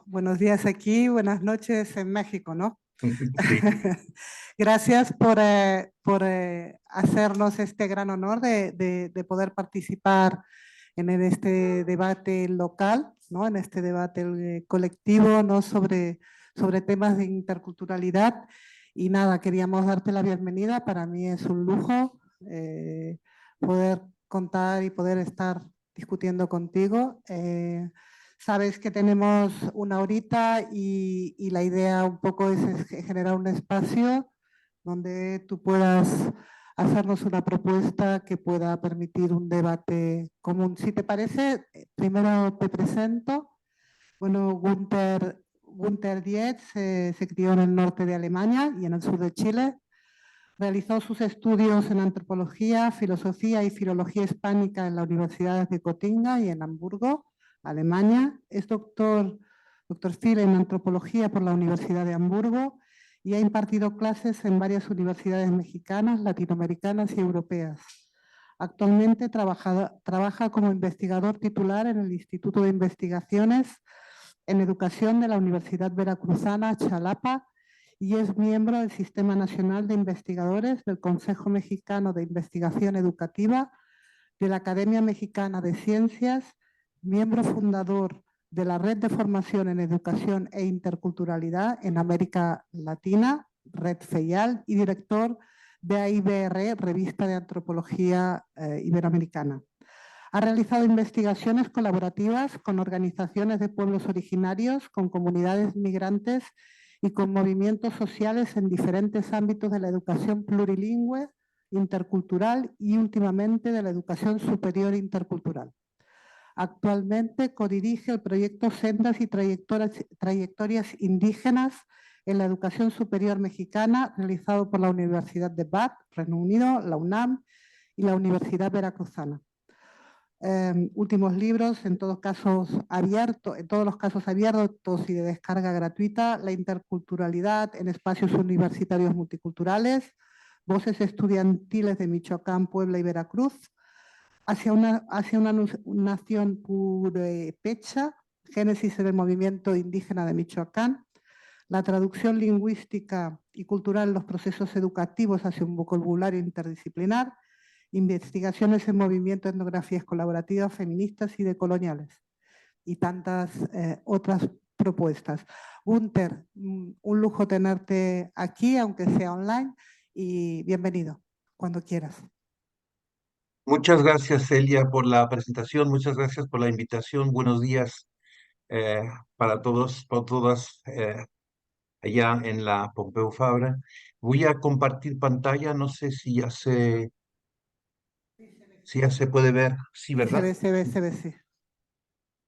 Buenos días aquí, buenas noches en México, ¿no? Sí, Gracias por hacernos este gran honor de poder participar en este debate local, ¿no? En este debate colectivo, ¿no? Sobre temas de interculturalidad. Y nada, queríamos darte la bienvenida. Para mí es un lujo poder contar y poder estar discutiendo contigo. Sabes que tenemos una horita y la idea un poco es generar un espacio donde tú puedas hacernos una propuesta que pueda permitir un debate común. Si te parece, primero te presento. Bueno, Gunther Dietz se crió en el norte de Alemania y en el sur de Chile. Realizó sus estudios en antropología, filosofía y filología hispánica en las universidades de Gotinga y en Hamburgo, Alemania. Es doctor Phil en antropología por la Universidad de Hamburgo y ha impartido clases en varias universidades mexicanas, latinoamericanas y europeas. Actualmente trabaja como investigador titular en el Instituto de Investigaciones en Educación de la Universidad Veracruzana Xalapa y es miembro del Sistema Nacional de Investigadores del Consejo Mexicano de Investigación Educativa, de la Academia Mexicana de Ciencias, miembro fundador de la Red de Formación en Educación e Interculturalidad en América Latina, Red FEIAL, y director de AIBR, Revista de Antropología Iberoamericana. Ha realizado investigaciones colaborativas con organizaciones de pueblos originarios, con comunidades migrantes y con movimientos sociales en diferentes ámbitos de la educación plurilingüe, intercultural y últimamente de la educación superior intercultural. Actualmente codirige el proyecto Sendas y Trayectorias Indígenas en la Educación Superior Mexicana, realizado por la Universidad de Bath, Reino Unido, la UNAM y la Universidad Veracruzana. Últimos libros, en todos los casos abiertos y de descarga gratuita, la interculturalidad en espacios universitarios multiculturales, voces estudiantiles de Michoacán, Puebla y Veracruz, hacia una nación purépecha, génesis del movimiento indígena de Michoacán, la traducción lingüística y cultural en los procesos educativos hacia un vocabulario interdisciplinar, investigaciones en movimiento, etnografías colaborativas, feministas y decoloniales, y tantas otras propuestas. Gunther, un lujo tenerte aquí, aunque sea online, y bienvenido, cuando quieras. muchas gracias, Celia, por la presentación, muchas gracias por la invitación. Buenos días eh, para todos, para todas allá en la Pompeu Fabra. Voy a compartir pantalla, no sé si ya se puede ver, sí, Sí, se ¿verdad? ve, se ve, se ve, sí.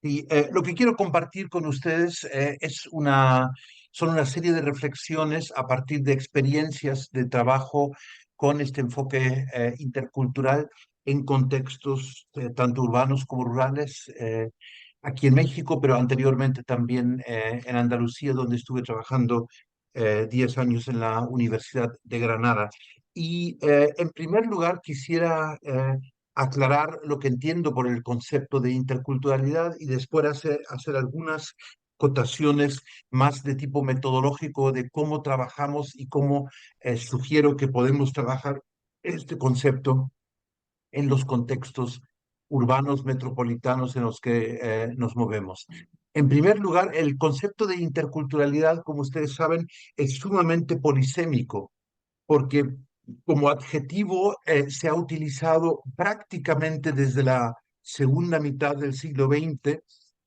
Y lo que quiero compartir con ustedes son una serie de reflexiones a partir de experiencias de trabajo con este enfoque intercultural en contextos tanto urbanos como rurales, aquí en México, pero anteriormente también en Andalucía, donde estuve trabajando 10 años en la Universidad de Granada. Y en primer lugar quisiera aclarar lo que entiendo por el concepto de interculturalidad y después hacer algunas cotaciones más de tipo metodológico de cómo trabajamos y cómo sugiero que podemos trabajar este concepto en los contextos urbanos, metropolitanos en los que nos movemos. En primer lugar, el concepto de interculturalidad, como ustedes saben, es sumamente polisémico porque como adjetivo se ha utilizado prácticamente desde la segunda mitad del siglo XX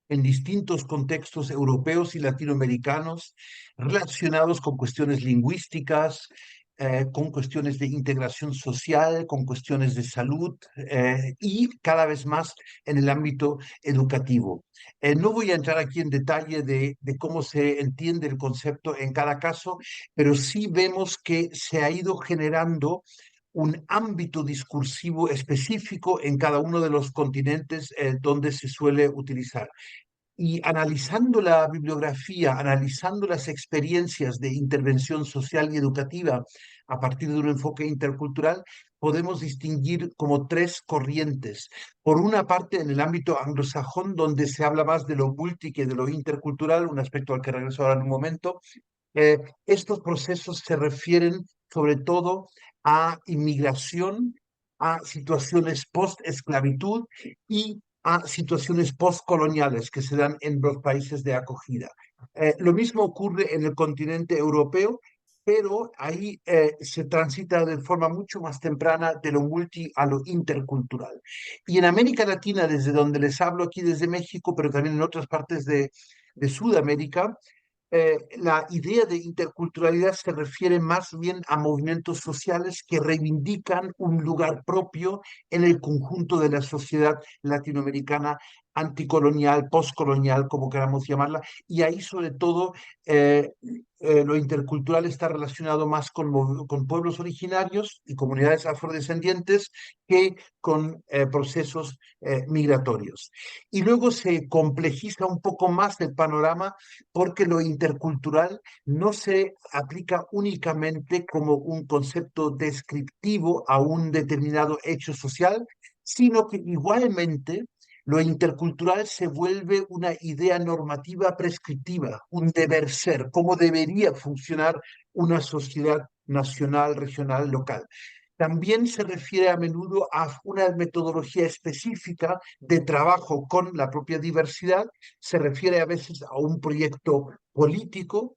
en distintos contextos europeos y latinoamericanos relacionados con cuestiones lingüísticas, con cuestiones de integración social, con cuestiones de salud y cada vez más en el ámbito educativo. No voy a entrar aquí en detalle de cómo se entiende el concepto en cada caso, pero sí vemos que se ha ido generando un ámbito discursivo específico en cada uno de los continentes donde se suele utilizar. Y analizando la bibliografía, analizando las experiencias de intervención social y educativa a partir de un enfoque intercultural, podemos distinguir como tres corrientes. Por una parte, en el ámbito anglosajón, donde se habla más de lo multi que de lo intercultural, un aspecto al que regreso ahora en un momento, estos procesos se refieren sobre todo a inmigración, a situaciones post-esclavitud y a situaciones postcoloniales que se dan en los países de acogida. Lo mismo ocurre en el continente europeo, pero ahí se transita de forma mucho más temprana de lo multi a lo intercultural. Y en América Latina, desde donde les hablo aquí desde México, pero también en otras partes de Sudamérica, la idea de interculturalidad se refiere más bien a movimientos sociales que reivindican un lugar propio en el conjunto de la sociedad latinoamericana anticolonial, postcolonial, como queramos llamarla, y ahí sobre todo lo intercultural está relacionado más con pueblos originarios y comunidades afrodescendientes que con procesos migratorios. Y luego se complejiza un poco más el panorama porque lo intercultural no se aplica únicamente como un concepto descriptivo a un determinado hecho social, sino que igualmente lo intercultural se vuelve una idea normativa prescriptiva, un deber ser, cómo debería funcionar una sociedad nacional, regional, local. También se refiere a menudo a una metodología específica de trabajo con la propia diversidad, se refiere a veces a un proyecto político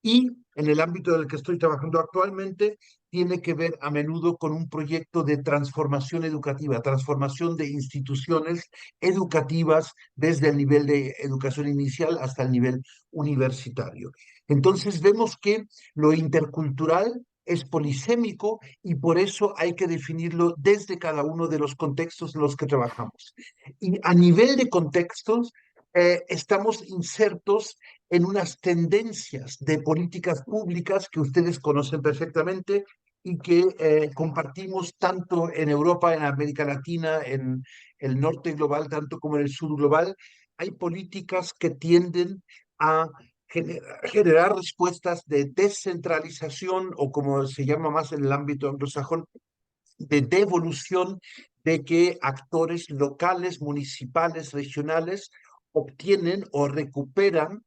y en el ámbito del que estoy trabajando actualmente tiene que ver a menudo con un proyecto de transformación educativa, transformación de instituciones educativas desde el nivel de educación inicial hasta el nivel universitario. Entonces vemos que lo intercultural es polisémico y por eso hay que definirlo desde cada uno de los contextos en los que trabajamos. Y a nivel de contextos, estamos insertos en unas tendencias de políticas públicas que ustedes conocen perfectamente y que compartimos tanto en Europa, en América Latina, en el norte global, tanto como en el sur global. Hay políticas que tienden a generar respuestas de descentralización o como se llama más en el ámbito anglosajón, de devolución de que actores locales, municipales, regionales obtienen o recuperan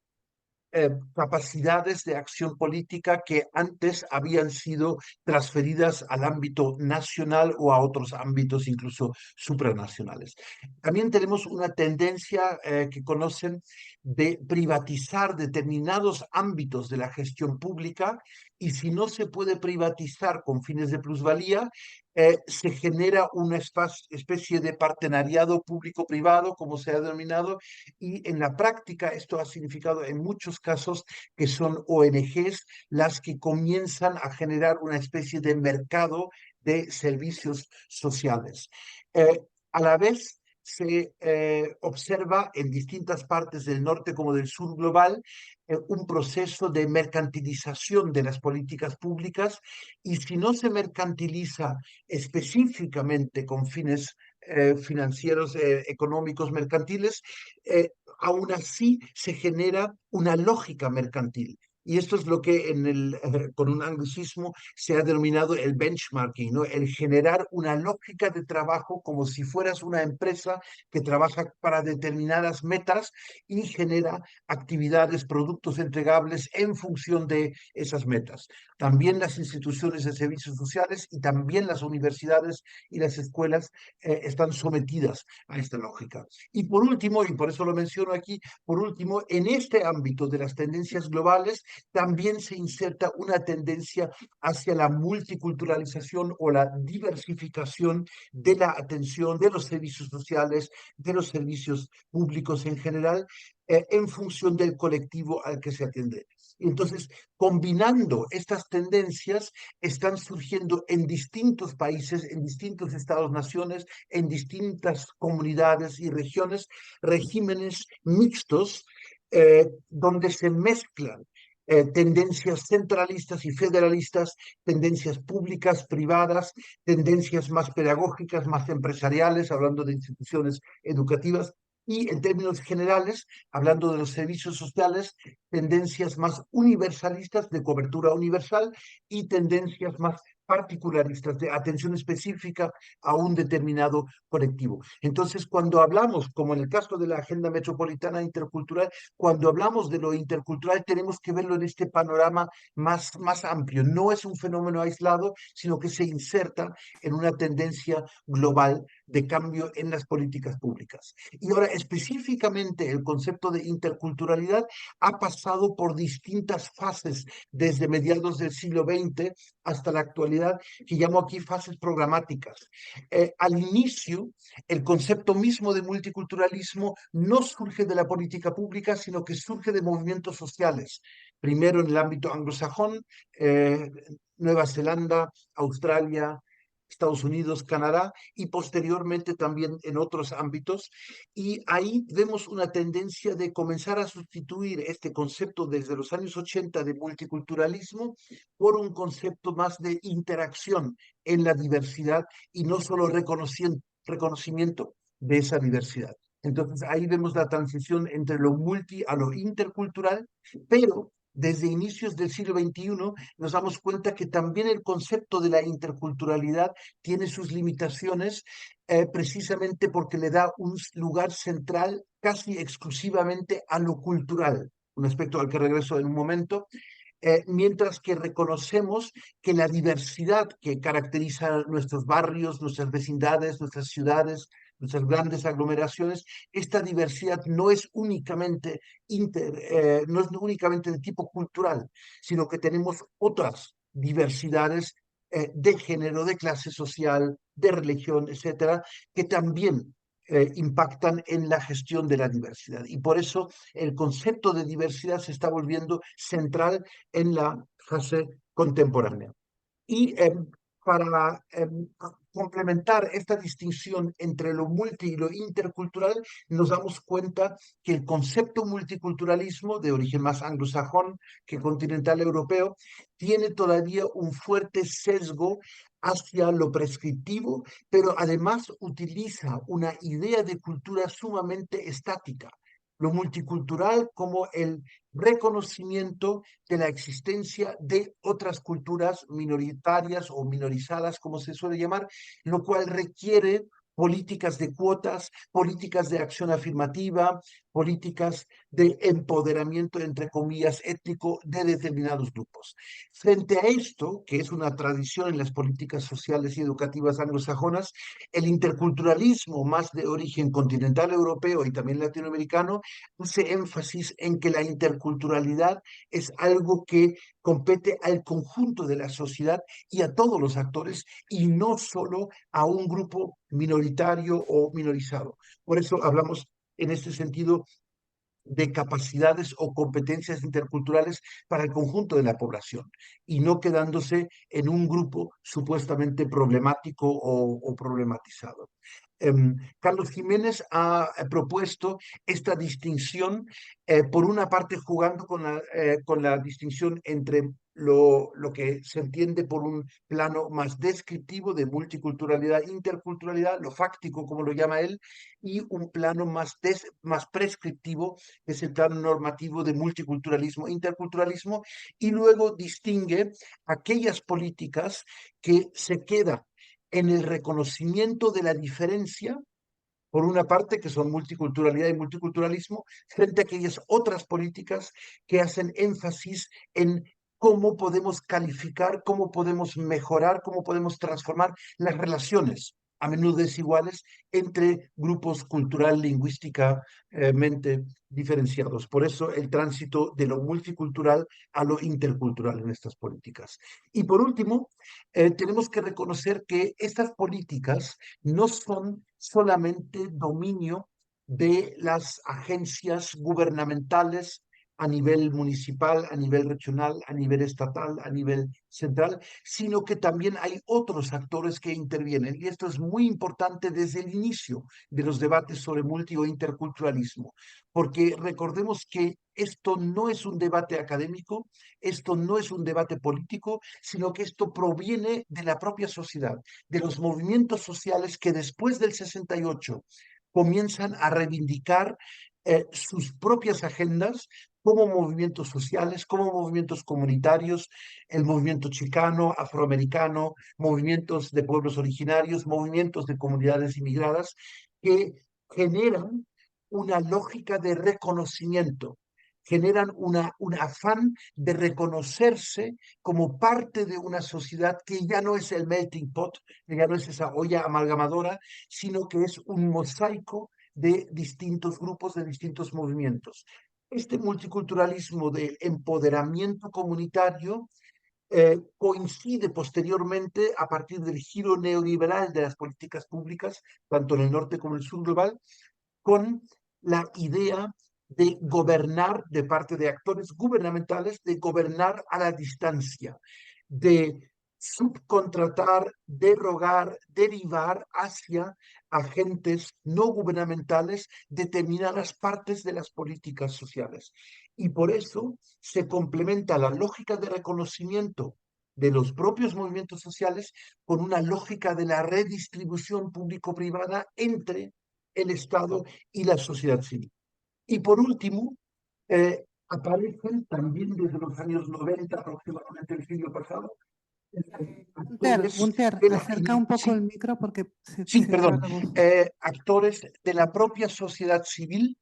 capacidades de acción política que antes habían sido transferidas al ámbito nacional o a otros ámbitos incluso supranacionales. También tenemos una tendencia que conocen de privatizar determinados ámbitos de la gestión pública y si no se puede privatizar con fines de plusvalía, se genera una especie de partenariado público-privado, como se ha denominado, y en la práctica esto ha significado en muchos casos que son ONGs las que comienzan a generar una especie de mercado de servicios sociales. A la vez se observa en distintas partes del norte como del sur global un proceso de mercantilización de las políticas públicas y si no se mercantiliza específicamente con fines financieros, económicos, mercantiles, aún así se genera una lógica mercantil. Y esto es lo que con un anglicismo se ha denominado el benchmarking, ¿no? El generar una lógica de trabajo como si fueras una empresa que trabaja para determinadas metas y genera actividades, productos entregables en función de esas metas. También las instituciones de servicios sociales y también las universidades y las escuelas están sometidas a esta lógica. Y por último, y por eso lo menciono aquí, por último, en este ámbito de las tendencias globales también se inserta una tendencia hacia la multiculturalización o la diversificación de la atención, de los servicios sociales, de los servicios públicos en general, en función del colectivo al que se atiende. Entonces, combinando estas tendencias, están surgiendo en distintos países, en distintos estados-naciones, en distintas comunidades y regiones, regímenes mixtos donde se mezclan tendencias centralistas y federalistas, tendencias públicas, privadas, tendencias más pedagógicas, más empresariales, hablando de instituciones educativas, y en términos generales, hablando de los servicios sociales, tendencias más universalistas de cobertura universal y tendencias más particularistas, de atención específica a un determinado colectivo. Entonces, cuando hablamos, como en el caso de la Agenda Metropolitana Intercultural, cuando hablamos de lo intercultural, tenemos que verlo en este panorama más amplio. No es un fenómeno aislado, sino que se inserta en una tendencia global de cambio en las políticas públicas. Y ahora, específicamente, el concepto de interculturalidad ha pasado por distintas fases desde mediados del siglo XX hasta la actualidad, que llamo aquí fases programáticas. Al inicio, el concepto mismo de multiculturalismo no surge de la política pública, sino que surge de movimientos sociales. Primero en el ámbito anglosajón, Nueva Zelanda, Australia, Estados Unidos, Canadá, y posteriormente también en otros ámbitos. Y ahí vemos una tendencia de comenzar a sustituir este concepto desde los años 80 de multiculturalismo por un concepto más de interacción en la diversidad y no solo reconocimiento de esa diversidad. Entonces ahí vemos la transición entre lo multi a lo intercultural, pero desde inicios del siglo XXI nos damos cuenta que también el concepto de la interculturalidad tiene sus limitaciones, precisamente porque le da un lugar central casi exclusivamente a lo cultural, un aspecto al que regreso en un momento, mientras que reconocemos que la diversidad que caracteriza nuestros barrios, nuestras vecindades, nuestras ciudades, nuestras grandes aglomeraciones, esta diversidad no es únicamente no es únicamente de tipo cultural, sino que tenemos otras diversidades de género, de clase social, de religión, etcétera, que también impactan en la gestión de la diversidad. Y por eso el concepto de diversidad se está volviendo central en la fase contemporánea. Y para complementar esta distinción entre lo multi y lo intercultural, nos damos cuenta que el concepto multiculturalismo, de origen más anglosajón que continental europeo, tiene todavía un fuerte sesgo hacia lo prescriptivo, pero además utiliza una idea de cultura sumamente estática. Lo multicultural como el reconocimiento de la existencia de otras culturas minoritarias o minorizadas, como se suele llamar, lo cual requiere políticas de cuotas, políticas de acción afirmativa, políticas de empoderamiento, entre comillas, étnico de determinados grupos. Frente a esto, que es una tradición en las políticas sociales y educativas anglosajonas, el interculturalismo más de origen continental europeo y también latinoamericano hace énfasis en que la interculturalidad es algo que compete al conjunto de la sociedad y a todos los actores y no solo a un grupo minoritario o minorizado. Por eso hablamos en este sentido de capacidades o competencias interculturales para el conjunto de la población y no quedándose en un grupo supuestamente problemático o problematizado. Carlos Jiménez ha propuesto esta distinción, por una parte jugando con la distinción entre lo que se entiende por un plano más descriptivo de multiculturalidad, interculturalidad, lo fáctico como lo llama él, y un plano más prescriptivo, que es el plano normativo de multiculturalismo, interculturalismo, y luego distingue aquellas políticas que se quedan en el reconocimiento de la diferencia, por una parte, que son multiculturalidad y multiculturalismo, frente a aquellas otras políticas que hacen énfasis en cómo podemos calificar, cómo podemos mejorar, cómo podemos transformar las relaciones, a menudo desiguales, entre grupos cultural, lingüísticamente diferenciados. Por eso el tránsito de lo multicultural a lo intercultural en estas políticas. Y por último, tenemos que reconocer que estas políticas no son solamente dominio de las agencias gubernamentales a nivel municipal, a nivel regional, a nivel estatal, a nivel central, sino que también hay otros actores que intervienen. Y esto es muy importante desde el inicio de los debates sobre multi o interculturalismo, porque recordemos que esto no es un debate académico, esto no es un debate político, sino que esto proviene de la propia sociedad, de los movimientos sociales que después del 68 comienzan a reivindicar sus propias agendas como movimientos sociales, como movimientos comunitarios, el movimiento chicano, afroamericano, movimientos de pueblos originarios, movimientos de comunidades inmigradas, que generan una lógica de reconocimiento, generan un afán de reconocerse como parte de una sociedad que ya no es el melting pot, que ya no es esa olla amalgamadora, sino que es un mosaico de distintos grupos, de distintos movimientos. Este multiculturalismo de empoderamiento comunitario coincide posteriormente a partir del giro neoliberal de las políticas públicas, tanto en el norte como en el sur global, con la idea de gobernar de parte de actores gubernamentales, de gobernar a la distancia, de subcontratar, derogar, derivar hacia agentes no gubernamentales determinadas partes de las políticas sociales. Y por eso se complementa la lógica de reconocimiento de los propios movimientos sociales con una lógica de la redistribución público-privada entre el Estado y la sociedad civil. Y por último, aparecen también desde los años 90, aproximadamente el siglo pasado, actores Gunter, de la, acerca un poco el sí, micro porque sí, se te va perdón, la voz. actores de la propia sociedad civil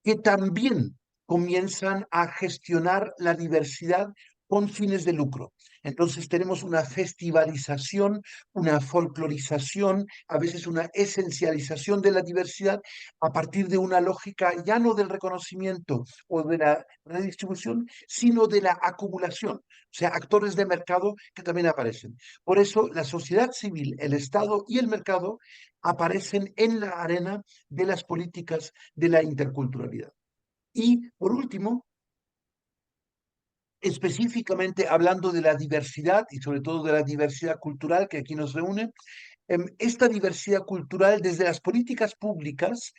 que también comienzan a gestionar la diversidad con fines de lucro. Entonces tenemos una festivalización, una folclorización, a veces una esencialización de la diversidad a partir de una lógica ya no del reconocimiento o de la redistribución, sino de la acumulación. O sea, actores de mercado que también aparecen. Por eso la sociedad civil, el Estado y el mercado aparecen en la arena de las políticas de la interculturalidad. Y por último, específicamente hablando de la diversidad y sobre todo de la diversidad cultural que aquí nos reúne, esta diversidad cultural desde las políticas públicas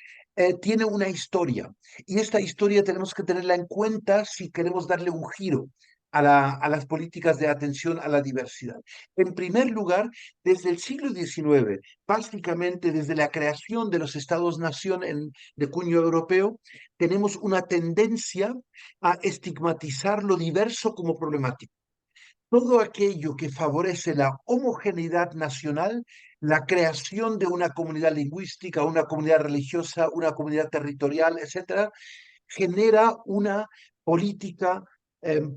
tiene una historia y esta historia tenemos que tenerla en cuenta si queremos darle un giro a las políticas de atención a la diversidad. En primer lugar, desde el siglo XIX, básicamente desde la creación de los estados-nación de cuño europeo, tenemos una tendencia a estigmatizar lo diverso como problemático. Todo aquello que favorece la homogeneidad nacional, la creación de una comunidad lingüística, una comunidad religiosa, una comunidad territorial, etcétera, genera una política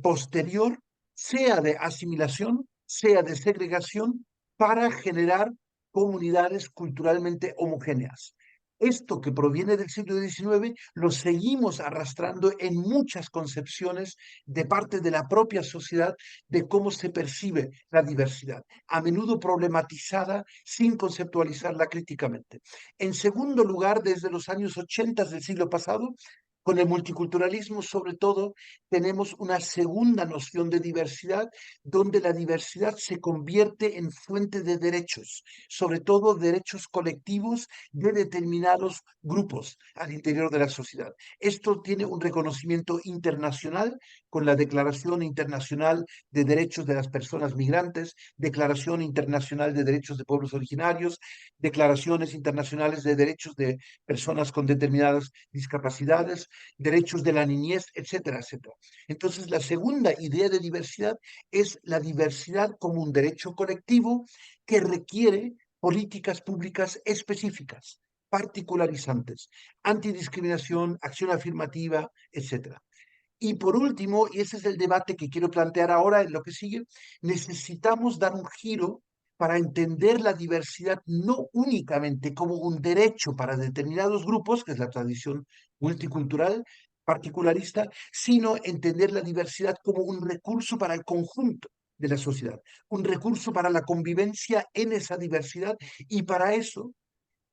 posterior, sea de asimilación, sea de segregación, para generar comunidades culturalmente homogéneas. Esto que proviene del siglo XIX lo seguimos arrastrando en muchas concepciones de parte de la propia sociedad de cómo se percibe la diversidad, a menudo problematizada sin conceptualizarla críticamente. En segundo lugar, desde los años 80 del siglo pasado, con el multiculturalismo, sobre todo, tenemos una segunda noción de diversidad, donde la diversidad se convierte en fuente de derechos, sobre todo derechos colectivos de determinados grupos al interior de la sociedad. Esto tiene un reconocimiento internacional con la Declaración Internacional de Derechos de las Personas Migrantes, Declaración Internacional de Derechos de Pueblos Originarios, declaraciones internacionales de derechos de personas con determinadas discapacidades, derechos de la niñez, etcétera, etcétera. Entonces, la segunda idea de diversidad es la diversidad como un derecho colectivo que requiere políticas públicas específicas, particularizantes, antidiscriminación, acción afirmativa, etcétera. Y por último, y ese es el debate que quiero plantear ahora en lo que sigue, necesitamos dar un giro para entender la diversidad no únicamente como un derecho para determinados grupos, que es la tradición multicultural particularista, sino entender la diversidad como un recurso para el conjunto de la sociedad, un recurso para la convivencia en esa diversidad y para eso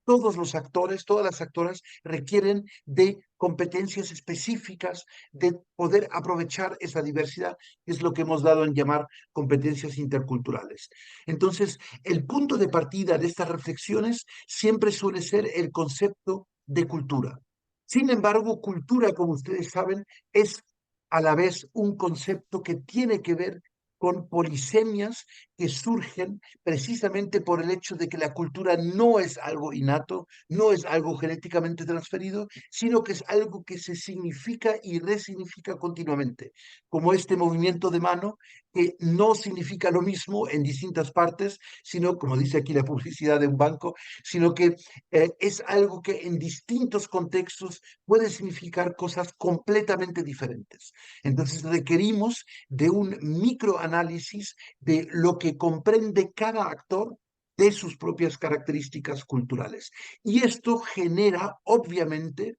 todos los actores, todas las actoras requieren de competencias específicas, de poder aprovechar esa diversidad, que es lo que hemos dado en llamar competencias interculturales. Entonces, el punto de partida de estas reflexiones siempre suele ser el concepto de cultura. Sin embargo, cultura, como ustedes saben, es a la vez un concepto que tiene que ver con polisemias que surgen precisamente por el hecho de que la cultura no es algo innato, no es algo genéticamente transferido, sino que es algo que se significa y resignifica continuamente, como este movimiento de mano que no significa lo mismo en distintas partes, sino, como dice aquí la publicidad de un banco, sino que es algo que en distintos contextos puede significar cosas completamente diferentes. Entonces requerimos de un microanálisis de lo que comprende cada actor de sus propias características culturales. Y esto genera, obviamente,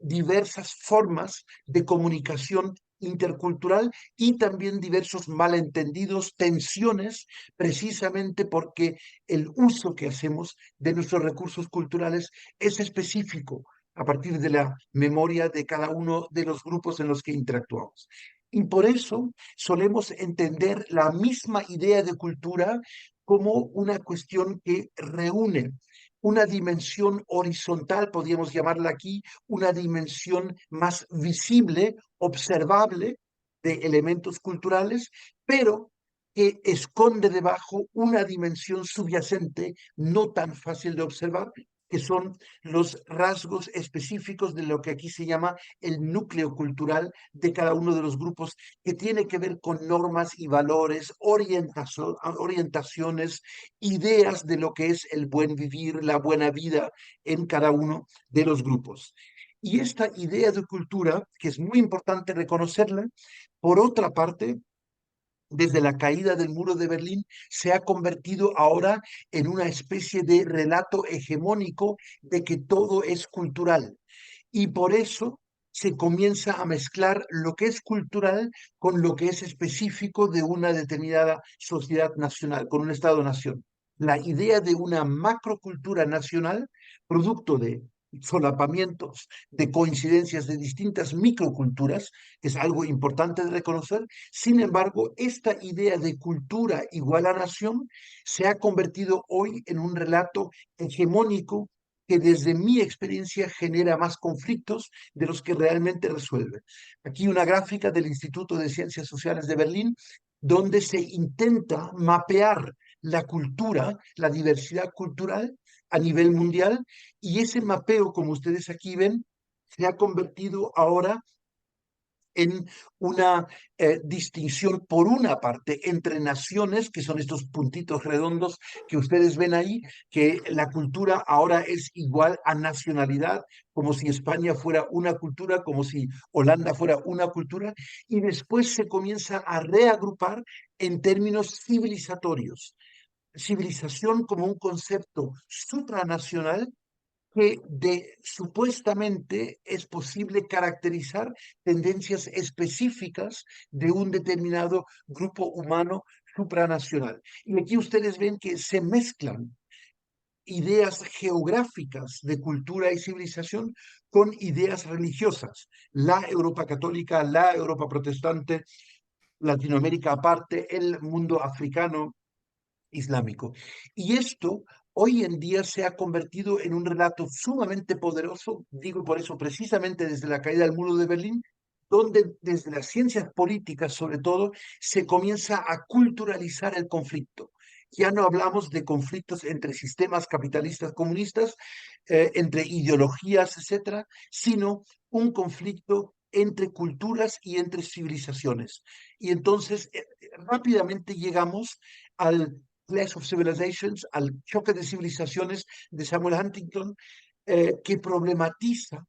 diversas formas de comunicación intercultural y también diversos malentendidos, tensiones, precisamente porque el uso que hacemos de nuestros recursos culturales es específico a partir de la memoria de cada uno de los grupos en los que interactuamos. Y por eso solemos entender la misma idea de cultura como una cuestión que reúne una dimensión horizontal, podríamos llamarla aquí, una dimensión más visible, observable de elementos culturales, pero que esconde debajo una dimensión subyacente no tan fácil de observar, que son los rasgos específicos de lo que aquí se llama el núcleo cultural de cada uno de los grupos, que tiene que ver con normas y valores, orientaciones, ideas de lo que es el buen vivir, la buena vida en cada uno de los grupos. Y esta idea de cultura, que es muy importante reconocerla, por otra parte, desde la caída del muro de Berlín, se ha convertido ahora en una especie de relato hegemónico de que todo es cultural. Y por eso se comienza a mezclar lo que es cultural con lo que es específico de una determinada sociedad nacional, con un Estado-nación. La idea de una macrocultura nacional, producto de solapamientos, de coincidencias de distintas microculturas, que es algo importante de reconocer. Sin embargo, esta idea de cultura igual a nación se ha convertido hoy en un relato hegemónico que desde mi experiencia genera más conflictos de los que realmente resuelve. Aquí una gráfica del Instituto de Ciencias Sociales de Berlín, donde se intenta mapear la cultura, la diversidad cultural a nivel mundial, y ese mapeo, como ustedes aquí ven, se ha convertido ahora en una distinción, por una parte, entre naciones, que son estos puntitos redondos que ustedes ven ahí, que la cultura ahora es igual a nacionalidad, como si España fuera una cultura, como si Holanda fuera una cultura, y después se comienza a reagrupar en términos civilizatorios. Civilización como un concepto supranacional que supuestamente es posible caracterizar tendencias específicas de un determinado grupo humano supranacional. Y aquí ustedes ven que se mezclan ideas geográficas de cultura y civilización con ideas religiosas. La Europa católica, la Europa protestante, Latinoamérica aparte, el mundo africano, islámico. Y esto hoy en día se ha convertido en un relato sumamente poderoso, digo por eso precisamente desde la caída del muro de Berlín, donde desde las ciencias políticas sobre todo se comienza a culturalizar el conflicto. Ya no hablamos de conflictos entre sistemas capitalistas comunistas, entre ideologías, etcétera, sino un conflicto entre culturas y entre civilizaciones. Y entonces rápidamente llegamos al Clash of Civilizations, al choque de civilizaciones de Samuel Huntington, que problematiza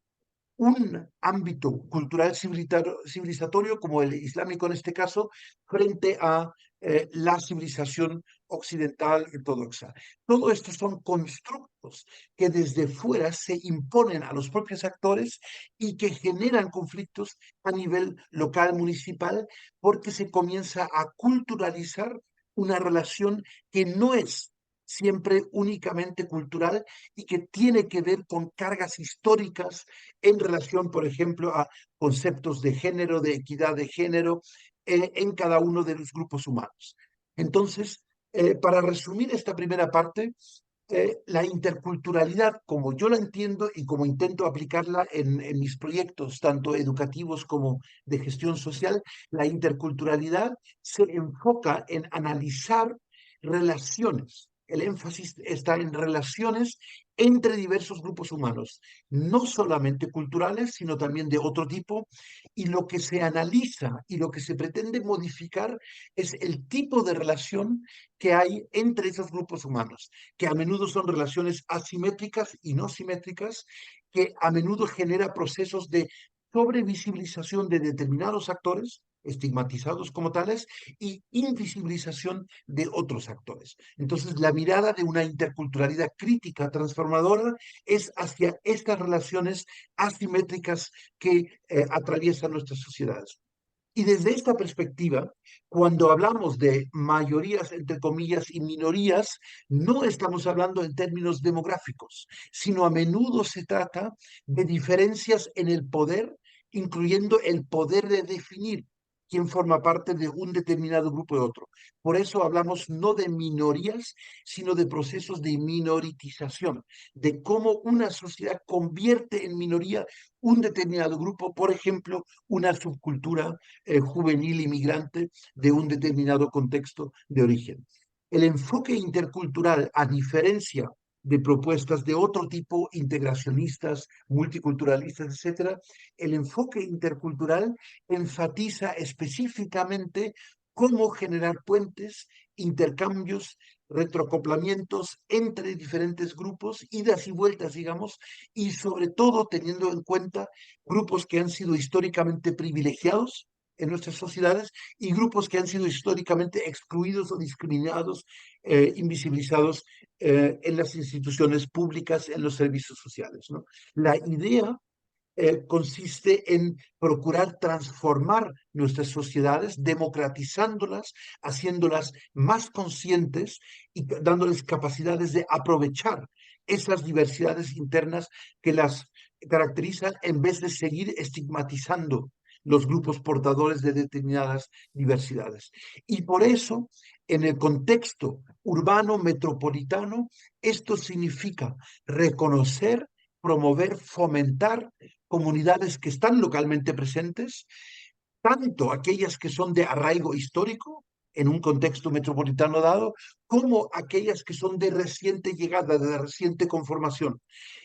un ámbito cultural civilizatorio, como el islámico en este caso, frente a la civilización occidental ortodoxa. Todo esto son constructos que desde fuera se imponen a los propios actores y que generan conflictos a nivel local, municipal, porque se comienza a culturalizar una relación que no es siempre únicamente cultural y que tiene que ver con cargas históricas en relación, por ejemplo, a conceptos de género, de equidad de género, en cada uno de los grupos humanos. Entonces, para resumir esta primera parte, La interculturalidad, como yo la entiendo y como intento aplicarla en mis proyectos, tanto educativos como de gestión social, la interculturalidad se enfoca en analizar relaciones. El énfasis está en relaciones entre diversos grupos humanos, no solamente culturales, sino también de otro tipo. Y lo que se analiza y lo que se pretende modificar es el tipo de relación que hay entre esos grupos humanos, que a menudo son relaciones asimétricas y no simétricas, que a menudo genera procesos de sobrevisibilización de determinados actores, estigmatizados como tales, y invisibilización de otros actores. Entonces, la mirada de una interculturalidad crítica transformadora es hacia estas relaciones asimétricas que atraviesan nuestras sociedades. Y desde esta perspectiva, cuando hablamos de mayorías, entre comillas, y minorías, no estamos hablando en términos demográficos, sino a menudo se trata de diferencias en el poder, incluyendo el poder de definir quién forma parte de un determinado grupo de otro. Por eso hablamos no de minorías, sino de procesos de minoritización, de cómo una sociedad convierte en minoría un determinado grupo, por ejemplo, una subcultura juvenil inmigrante de un determinado contexto de origen. El enfoque intercultural, a diferencia de propuestas de otro tipo, integracionistas, multiculturalistas, etcétera, el enfoque intercultural enfatiza específicamente cómo generar puentes, intercambios, retroacoplamientos entre diferentes grupos, idas y vueltas, digamos, y sobre todo teniendo en cuenta grupos que han sido históricamente privilegiados en nuestras sociedades y grupos que han sido históricamente excluidos o discriminados, invisibilizados en las instituciones públicas, en los servicios sociales, ¿no? La idea consiste en procurar transformar nuestras sociedades, democratizándolas, haciéndolas más conscientes y dándoles capacidades de aprovechar esas diversidades internas que las caracterizan en vez de seguir estigmatizando los grupos portadores de determinadas diversidades. Y por eso, en el contexto urbano metropolitano, esto significa reconocer, promover, fomentar comunidades que están localmente presentes, tanto aquellas que son de arraigo histórico en un contexto metropolitano dado, como aquellas que son de reciente llegada, de reciente conformación.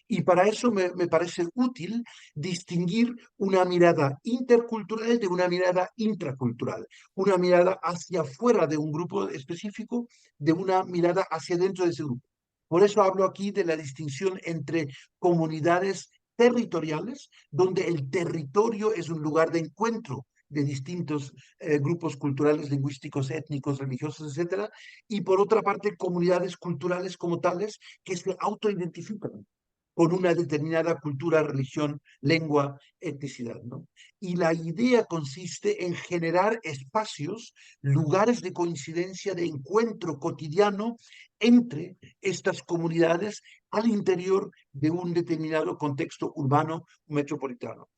Y para eso me parece útil distinguir una mirada intercultural de una mirada intracultural, una mirada hacia afuera de un grupo específico, de una mirada hacia dentro de ese grupo. Por eso hablo aquí de la distinción entre comunidades territoriales, donde el territorio es un lugar de encuentro de distintos grupos culturales, lingüísticos, étnicos, religiosos, etcétera, y por otra parte comunidades culturales como tales que se autoidentifican con una determinada cultura, religión, lengua, etnicidad, ¿no? Y la idea consiste en generar espacios, lugares de coincidencia, de encuentro cotidiano entre estas comunidades al interior de un determinado contexto urbano metropolitano.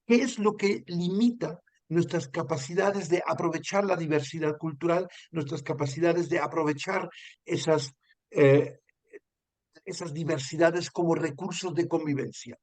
¿Qué es lo que limita nuestras capacidades de aprovechar la diversidad cultural, nuestras capacidades de aprovechar esas, eh, esas diversidades como recursos de convivencia?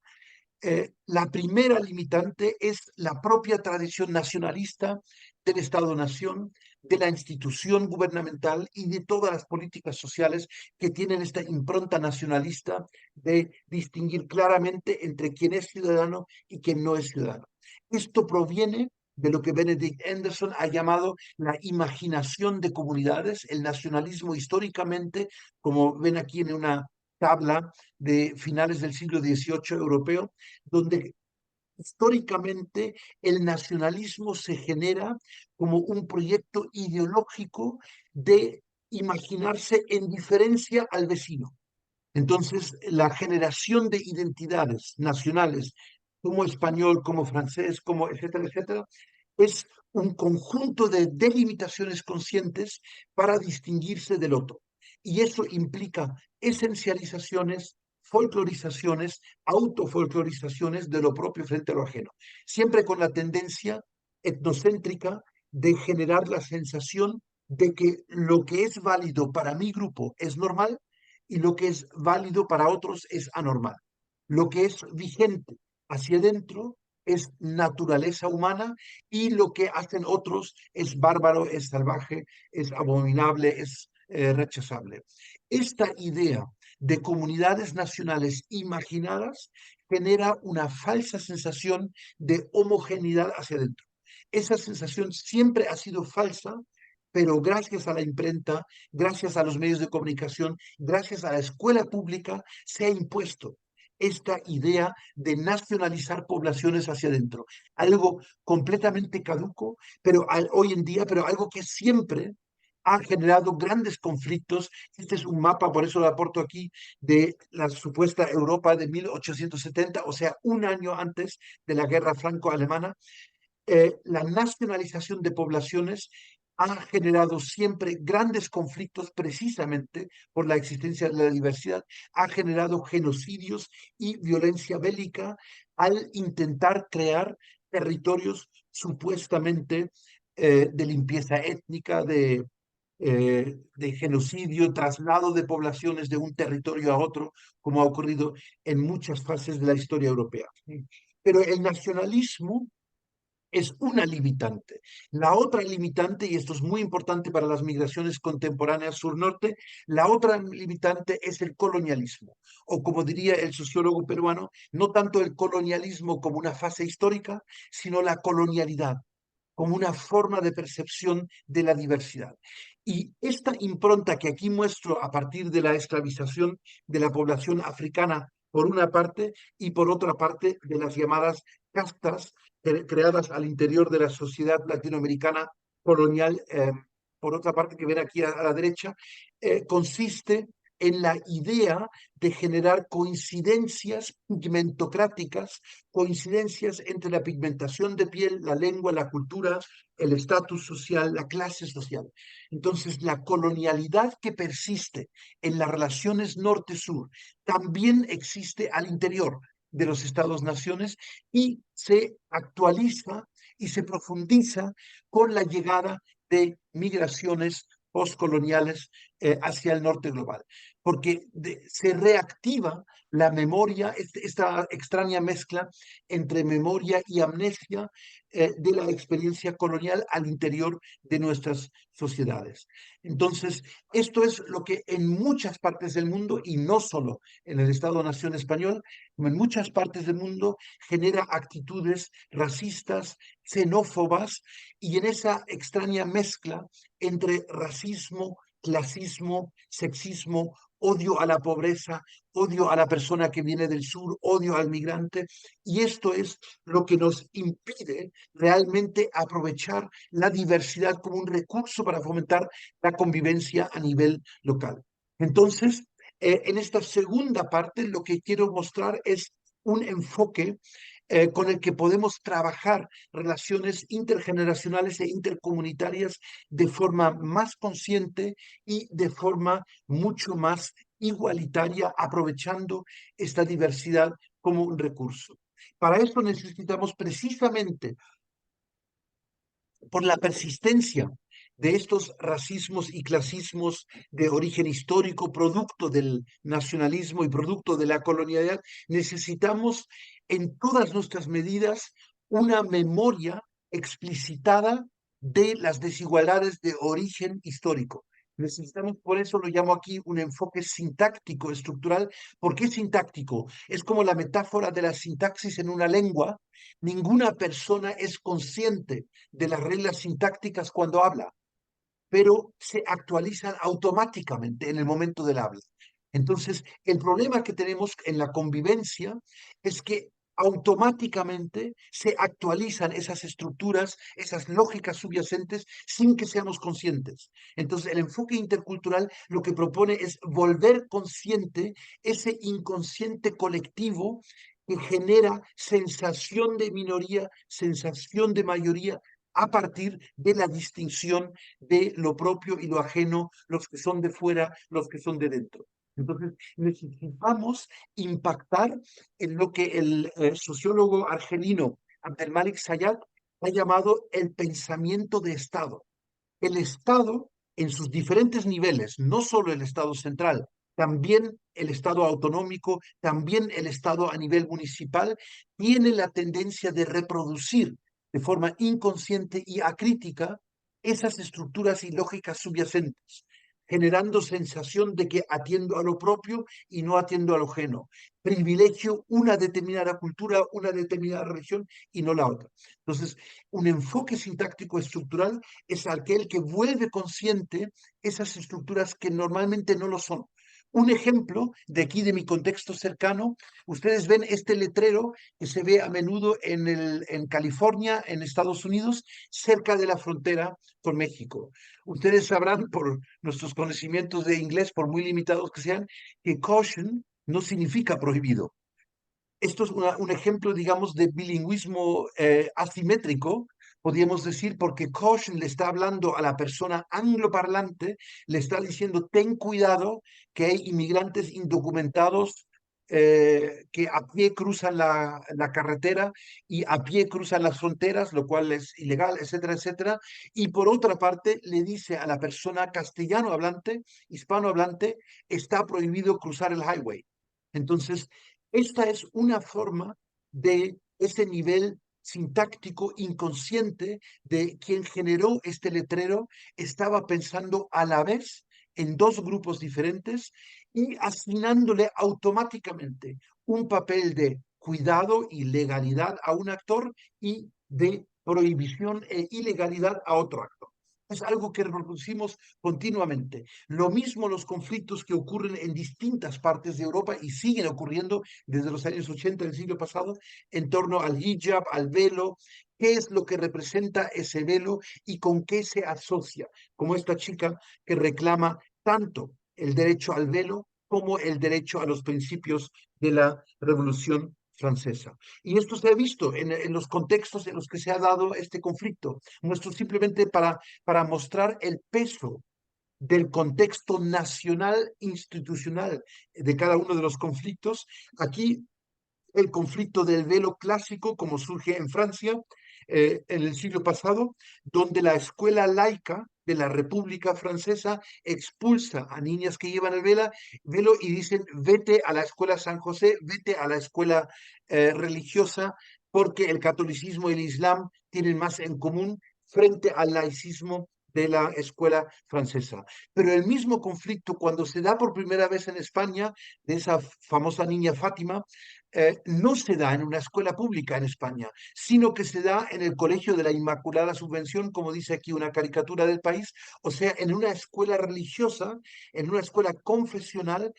La primera limitante es la propia tradición nacionalista del Estado-Nación, de la institución gubernamental y de todas las políticas sociales que tienen esta impronta nacionalista de distinguir claramente entre quién es ciudadano y quién no es ciudadano. Esto proviene de lo que Benedict Anderson ha llamado la imaginación de comunidades, el nacionalismo históricamente, como ven aquí en una tabla de finales del siglo XVIII europeo, donde históricamente el nacionalismo se genera como un proyecto ideológico de imaginarse en diferencia al vecino. Entonces, la generación de identidades nacionales, como español, como francés, como etcétera, etcétera, es un conjunto de delimitaciones conscientes para distinguirse del otro. Y eso implica esencializaciones, folclorizaciones, autofolclorizaciones de lo propio frente a lo ajeno, siempre con la tendencia etnocéntrica de generar la sensación de que lo que es válido para mi grupo es normal y lo que es válido para otros es anormal. Lo que es vigente hacia adentro es naturaleza humana y lo que hacen otros es bárbaro, es salvaje, es abominable, es rechazable. Esta idea de comunidades nacionales imaginadas genera una falsa sensación de homogeneidad hacia adentro. Esa sensación siempre ha sido falsa, pero gracias a la imprenta, gracias a los medios de comunicación, gracias a la escuela pública, se ha impuesto esta idea de nacionalizar poblaciones hacia adentro. Algo completamente caduco, pero hoy en día, pero algo que siempre ha generado grandes conflictos. Este es un mapa, por eso lo aporto aquí, de la supuesta Europa de 1870, o sea, un año antes de la guerra franco-alemana. La nacionalización de poblaciones ha generado siempre grandes conflictos precisamente por la existencia de la diversidad, ha generado genocidios y violencia bélica al intentar crear territorios supuestamente de limpieza étnica, de genocidio, traslado de poblaciones de un territorio a otro, como ha ocurrido en muchas fases de la historia europea. Pero el nacionalismo es una limitante. La otra limitante, y esto es muy importante para las migraciones contemporáneas sur-norte, la otra limitante es el colonialismo, o como diría el sociólogo peruano, no tanto el colonialismo como una fase histórica, sino la colonialidad como una forma de percepción de la diversidad. Y esta impronta que aquí muestro a partir de la esclavización de la población africana, por una parte, y por otra parte, de las llamadas castas creadas al interior de la sociedad latinoamericana colonial, por otra parte, que ven aquí a la derecha, consiste en la idea de generar coincidencias pigmentocráticas, coincidencias entre la pigmentación de piel, la lengua, la cultura, el estatus social, la clase social. Entonces, la colonialidad que persiste en las relaciones norte-sur también existe al interior de los estados-naciones y se actualiza y se profundiza con la llegada de migraciones postcoloniales hacia el norte global, porque se reactiva la memoria, esta extraña mezcla entre memoria y amnesia de la experiencia colonial al interior de nuestras sociedades. Entonces, esto es lo que en muchas partes del mundo, y no solo en el Estado-Nación español, en muchas partes del mundo genera actitudes racistas, xenófobas, y en esa extraña mezcla entre racismo, clasismo, sexismo, odio a la pobreza, odio a la persona que viene del sur, odio al migrante, y esto es lo que nos impide realmente aprovechar la diversidad como un recurso para fomentar la convivencia a nivel local. Entonces, en esta segunda parte, lo que quiero mostrar es un enfoque con el que podemos trabajar relaciones intergeneracionales e intercomunitarias de forma más consciente y de forma mucho más igualitaria, aprovechando esta diversidad como un recurso. Para eso necesitamos precisamente, por la persistencia de estos racismos y clasismos de origen histórico, producto del nacionalismo y producto de la colonialidad, necesitamos en todas nuestras medidas una memoria explicitada de las desigualdades de origen histórico. Necesitamos, por eso lo llamo aquí un enfoque sintáctico, estructural. ¿Por qué sintáctico? Es como la metáfora de la sintaxis en una lengua. Ninguna persona es consciente de las reglas sintácticas cuando habla, pero se actualizan automáticamente en el momento del habla. Entonces, el problema que tenemos en la convivencia es que automáticamente se actualizan esas estructuras, esas lógicas subyacentes, sin que seamos conscientes. Entonces, el enfoque intercultural lo que propone es volver consciente ese inconsciente colectivo que genera sensación de minoría, sensación de mayoría, a partir de la distinción de lo propio y lo ajeno, los que son de fuera, los que son de dentro. Entonces, necesitamos impactar en lo que el sociólogo argelino Abdelmalik Sayat ha llamado el pensamiento de Estado. El Estado, en sus diferentes niveles, no solo el Estado central, también el Estado autonómico, también el Estado a nivel municipal, tiene la tendencia de reproducir de forma inconsciente y acrítica esas estructuras y lógicas subyacentes, generando sensación de que atiendo a lo propio y no atiendo a lo ajeno. Privilegio una determinada cultura, una determinada religión y no la otra. Entonces, un enfoque sintáctico estructural es aquel que vuelve consciente esas estructuras que normalmente no lo son. Un ejemplo de aquí, de mi contexto cercano, ustedes ven este letrero que se ve a menudo en California, en Estados Unidos, cerca de la frontera con México. Ustedes sabrán por nuestros conocimientos de inglés, por muy limitados que sean, que caution no significa prohibido. Esto es un ejemplo, digamos, de bilingüismo asimétrico, podríamos decir, porque caution le está hablando a la persona angloparlante, le está diciendo, ten cuidado que hay inmigrantes indocumentados que a pie cruzan la carretera y a pie cruzan las fronteras, lo cual es ilegal, etcétera, etcétera. Y por otra parte, le dice a la persona castellano hablante, hispano hablante, está prohibido cruzar el highway. Entonces, esta es una forma de ese nivel sintáctico inconsciente de quien generó este letrero, estaba pensando a la vez en dos grupos diferentes y asignándole automáticamente un papel de cuidado y legalidad a un actor y de prohibición e ilegalidad a otro actor. Es algo que reproducimos continuamente. Lo mismo los conflictos que ocurren en distintas partes de Europa y siguen ocurriendo desde los años 80 del siglo pasado en torno al hijab, al velo, qué es lo que representa ese velo y con qué se asocia, como esta chica que reclama tanto el derecho al velo como el derecho a los principios de la Revolución Francesa. Y esto se ha visto en los contextos en los que se ha dado este conflicto. Muestro simplemente para mostrar el peso del contexto nacional institucional de cada uno de los conflictos. Aquí el conflicto del velo clásico, como surge en Francia en el siglo pasado, donde la escuela laica de la República Francesa expulsa a niñas que llevan el velo y dicen, vete a la escuela San José, vete a la escuela religiosa, porque el catolicismo y el islam tienen más en común frente al laicismo de la escuela francesa. Pero el mismo conflicto, cuando se da por primera vez en España, de esa famosa niña Fátima, no se da en una escuela pública en España, sino que se da en el Colegio de la Inmaculada Subvención, como dice aquí una caricatura del país, o sea, en una escuela religiosa, en una escuela confesional,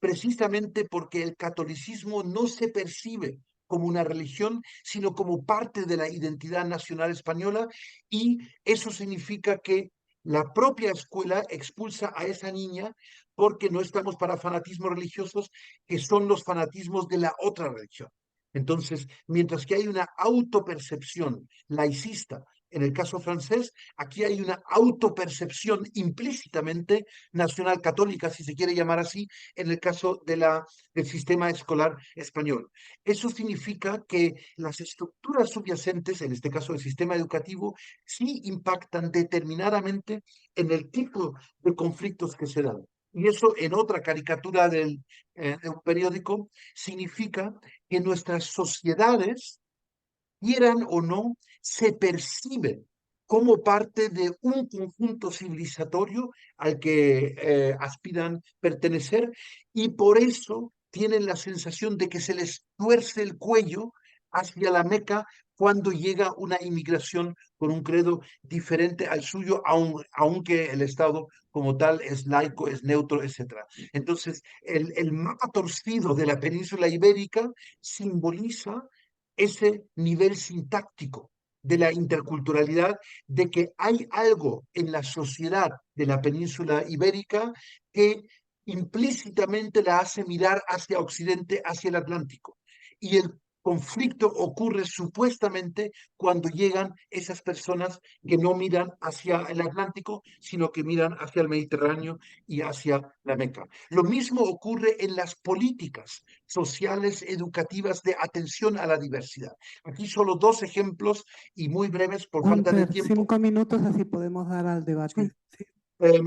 precisamente porque el catolicismo no se percibe como una religión, sino como parte de la identidad nacional española, y eso significa que la propia escuela expulsa a esa niña porque no estamos para fanatismos religiosos, que son los fanatismos de la otra religión. Entonces, mientras que hay una autopercepción laicista en el caso francés, aquí hay una autopercepción implícitamente nacional católica, si se quiere llamar así, en el caso del sistema escolar español. Eso significa que las estructuras subyacentes, en este caso el sistema educativo, sí impactan determinadamente en el tipo de conflictos que se dan. Y eso en otra caricatura de un periódico significa que nuestras sociedades, quieran o no, se perciben como parte de un conjunto civilizatorio al que aspiran pertenecer, y por eso tienen la sensación de que se les tuerce el cuello hacia la Meca cuando llega una inmigración con un credo diferente al suyo, aunque el Estado como tal es laico, es neutro, etc. Entonces, el mapa torcido de la península ibérica simboliza ese nivel sintáctico de la interculturalidad, de que hay algo en la sociedad de la península ibérica que implícitamente la hace mirar hacia Occidente, hacia el Atlántico. Y el conflicto ocurre supuestamente cuando llegan esas personas que no miran hacia el Atlántico, sino que miran hacia el Mediterráneo y hacia la Meca. Lo mismo ocurre en las políticas sociales, educativas de atención a la diversidad. Aquí solo dos ejemplos y muy breves por falta de Walter, tiempo. 5 minutos, así podemos dar al debate. Sí. Eh,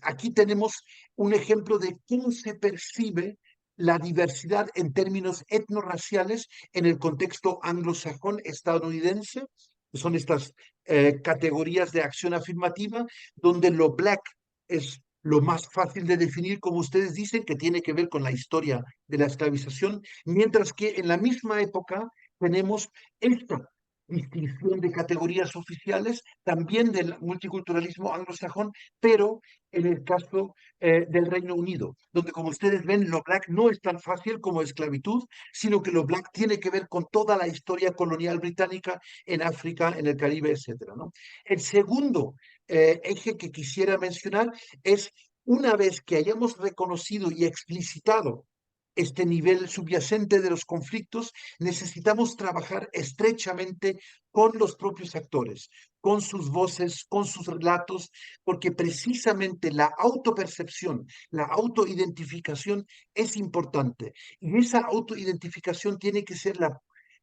aquí tenemos un ejemplo de cómo se percibe la diversidad en términos etnorraciales en el contexto anglosajón estadounidense. Son estas categorías de acción afirmativa, donde lo black es lo más fácil de definir, como ustedes dicen, que tiene que ver con la historia de la esclavización, mientras que en la misma época tenemos esta distinción de categorías oficiales, también del multiculturalismo anglosajón, pero en el caso del Reino Unido, donde, como ustedes ven, lo black no es tan fácil como esclavitud, sino que lo black tiene que ver con toda la historia colonial británica en África, en el Caribe, etcétera, ¿no? El segundo eje que quisiera mencionar es, una vez que hayamos reconocido y explicitado este nivel subyacente de los conflictos, necesitamos trabajar estrechamente con los propios actores, con sus voces, con sus relatos, porque precisamente la autopercepción, la autoidentificación es importante. Y esa autoidentificación tiene que ser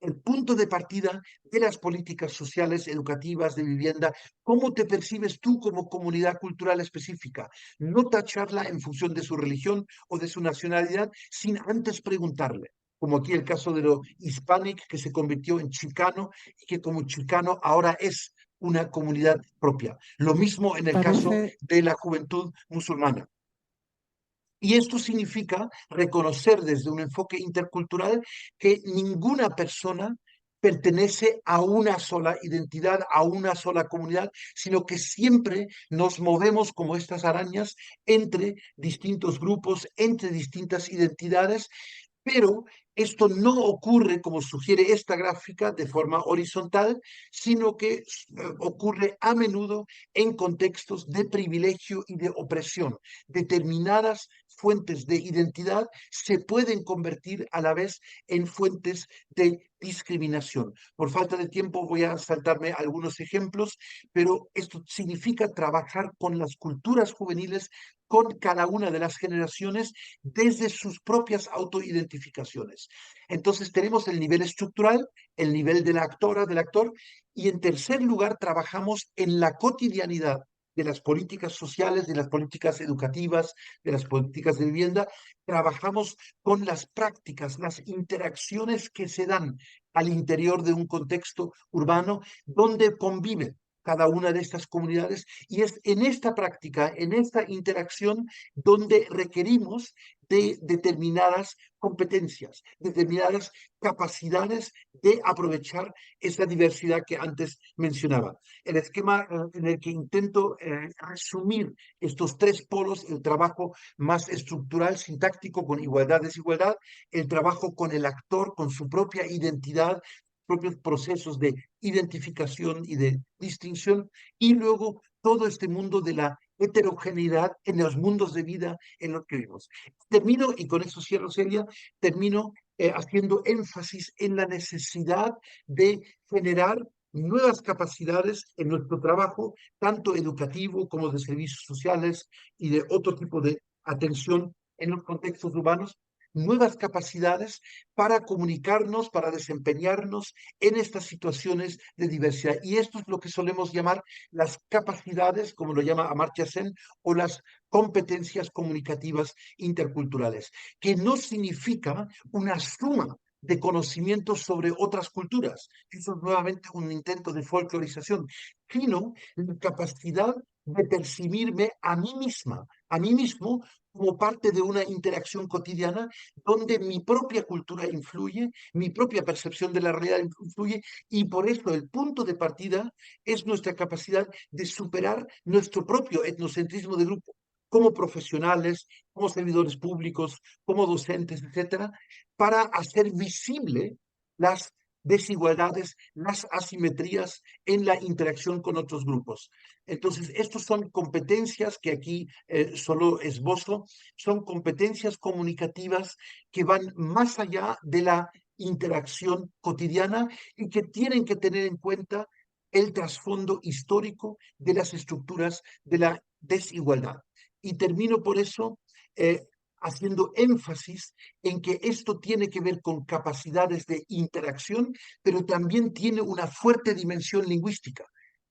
el punto de partida de las políticas sociales, educativas, de vivienda. ¿Cómo te percibes tú como comunidad cultural específica? No tacharla en función de su religión o de su nacionalidad, sin antes preguntarle, como aquí el caso de lo hispanic, que se convirtió en chicano y que como chicano ahora es una comunidad propia. Lo mismo en Me el caso parece, de la juventud musulmana. Y esto significa reconocer desde un enfoque intercultural que ninguna persona pertenece a una sola identidad, a una sola comunidad, sino que siempre nos movemos como estas arañas entre distintos grupos, entre distintas identidades, pero esto no ocurre, como sugiere esta gráfica, de forma horizontal, sino que ocurre a menudo en contextos de privilegio y de opresión. Determinadas fuentes de identidad se pueden convertir a la vez en fuentes de discriminación. Por falta de tiempo voy a saltarme algunos ejemplos, pero esto significa trabajar con las culturas juveniles, con cada una de las generaciones desde sus propias autoidentificaciones. Entonces tenemos el nivel estructural, el nivel de la actora, del actor, y en tercer lugar trabajamos en la cotidianidad de las políticas sociales, de las políticas educativas, de las políticas de vivienda. Trabajamos con las prácticas, las interacciones que se dan al interior de un contexto urbano donde conviven cada una de estas comunidades, y es en esta práctica, en esta interacción, donde requerimos de determinadas competencias, determinadas capacidades de aprovechar esa diversidad que antes mencionaba. El esquema en el que intento resumir estos tres polos: el trabajo más estructural, sintáctico, con igualdad, desigualdad; el trabajo con el actor, con su propia identidad, propios procesos de identificación y de distinción; y luego todo este mundo de la heterogeneidad en los mundos de vida en los que vivimos. Termino, y con eso cierro, Celia, termino haciendo énfasis en la necesidad de generar nuevas capacidades en nuestro trabajo, tanto educativo como de servicios sociales y de otro tipo de atención en los contextos urbanos, nuevas capacidades para comunicarnos, para desempeñarnos en estas situaciones de diversidad. Y esto es lo que solemos llamar las capacidades, como lo llama Amartya Sen, o las competencias comunicativas interculturales, que no significa una suma de conocimientos sobre otras culturas. Eso es nuevamente un intento de folclorización, sino la capacidad de percibirme a mí mismo, como parte de una interacción cotidiana donde mi propia cultura influye, mi propia percepción de la realidad influye, y por eso el punto de partida es nuestra capacidad de superar nuestro propio etnocentrismo de grupo, como profesionales, como servidores públicos, como docentes, etcétera, para hacer visible las desigualdades, las asimetrías en la interacción con otros grupos. Entonces, estos son competencias que aquí solo esbozo, son competencias comunicativas que van más allá de la interacción cotidiana y que tienen que tener en cuenta el trasfondo histórico de las estructuras de la desigualdad. Y termino por eso haciendo énfasis en que esto tiene que ver con capacidades de interacción, pero también tiene una fuerte dimensión lingüística.